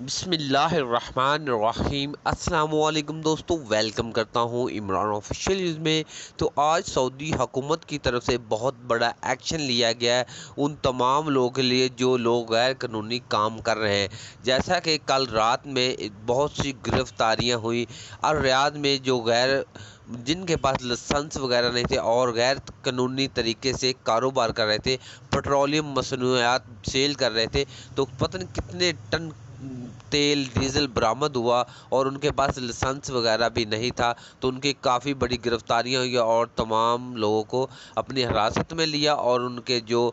بسم اللہ الرحمن الرحیم۔ السلام علیکم دوستو، ویلکم کرتا ہوں عمران آفیشیل نیوز میں۔ تو آج سعودی حکومت کی طرف سے بہت بڑا ایکشن لیا گیا ہے ان تمام لوگوں کے لیے جو لوگ غیر قانونی کام کر رہے ہیں۔ جیسا کہ کل رات میں بہت سی گرفتاریاں ہوئی اور ریاض میں جو جن کے پاس لائسنس وغیرہ نہیں تھے اور غیر قانونی طریقے سے کاروبار کر رہے تھے، پیٹرولیم مصنوعات سیل کر رہے تھے، تو پتہ نہیں کتنے ٹن تیل ڈیزل برآمد ہوا اور ان کے پاس لائسنس وغیرہ بھی نہیں تھا، تو ان کی کافی بڑی گرفتاریاں ہوئی اور تمام لوگوں کو اپنی حراست میں لیا اور ان کے جو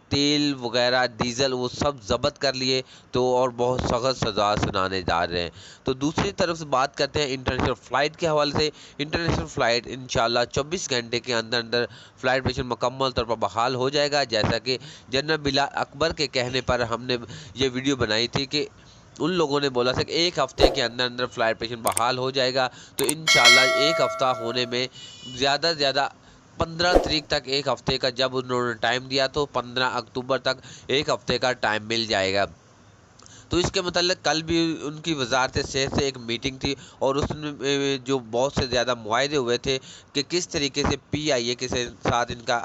تیل وغیرہ ڈیزل وہ سب ضبط کر لیے، تو اور بہت سخت سزا سنانے جا رہے ہیں۔ تو دوسری طرف سے بات کرتے ہیں انٹرنیشنل فلائٹ کے حوالے سے۔ انٹرنیشنل فلائٹ انشاءاللہ 24 گھنٹے کے اندر فلائٹ مشن مکمل طور پر بحال ہو جائے گا، جیسا کہ جنرل بلال اکبر کے کہنے پر ہم نے یہ ویڈیو بنائی تھی کہ ان لوگوں نے بولا تھا کہ ایک ہفتے کے اندر فلائٹ پیشن بحال ہو جائے گا۔ تو انشاءاللہ ایک ہفتہ ہونے میں زیادہ سے زیادہ 15 تاریخ تک، ایک ہفتے کا جب انہوں نے ٹائم دیا تو 15 اکتوبر تک ایک ہفتے کا ٹائم مل جائے گا۔ تو اس کے متعلق کل بھی ان کی وزارت صحت سے ایک میٹنگ تھی اور اس میں جو بہت سے زیادہ معاہدے ہوئے تھے کہ کس طریقے سے پی آئی اے کے ساتھ ان کا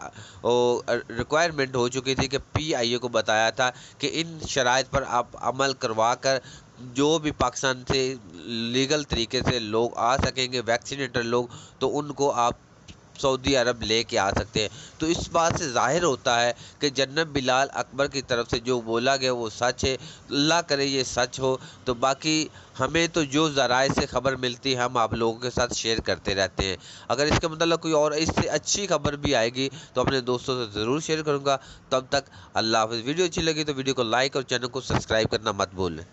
ریکوائرمنٹ ہو چکی تھی کہ پی آئی اے کو بتایا تھا کہ ان شرائط پر آپ عمل کروا کر جو بھی پاکستان سے لیگل طریقے سے لوگ آ سکیں گے، ویکسینیٹر لوگ، تو ان کو آپ سعودی عرب لے کے آ سکتے ہیں۔ تو اس بات سے ظاہر ہوتا ہے کہ جنرل بلال اکبر کی طرف سے جو بولا گیا وہ سچ ہے۔ اللہ کرے یہ سچ ہو، تو باقی ہمیں تو جو ذرائع سے خبر ملتی ہے ہم آپ لوگوں کے ساتھ شیئر کرتے رہتے ہیں۔ اگر اس کے متعلق کوئی اور اس سے اچھی خبر بھی آئے گی تو اپنے دوستوں سے ضرور شیئر کروں گا۔ تب تک اللہ حافظ۔ ویڈیو اچھی لگی تو ویڈیو کو لائک اور چینل کو سبسکرائب کرنا مت بھولیں۔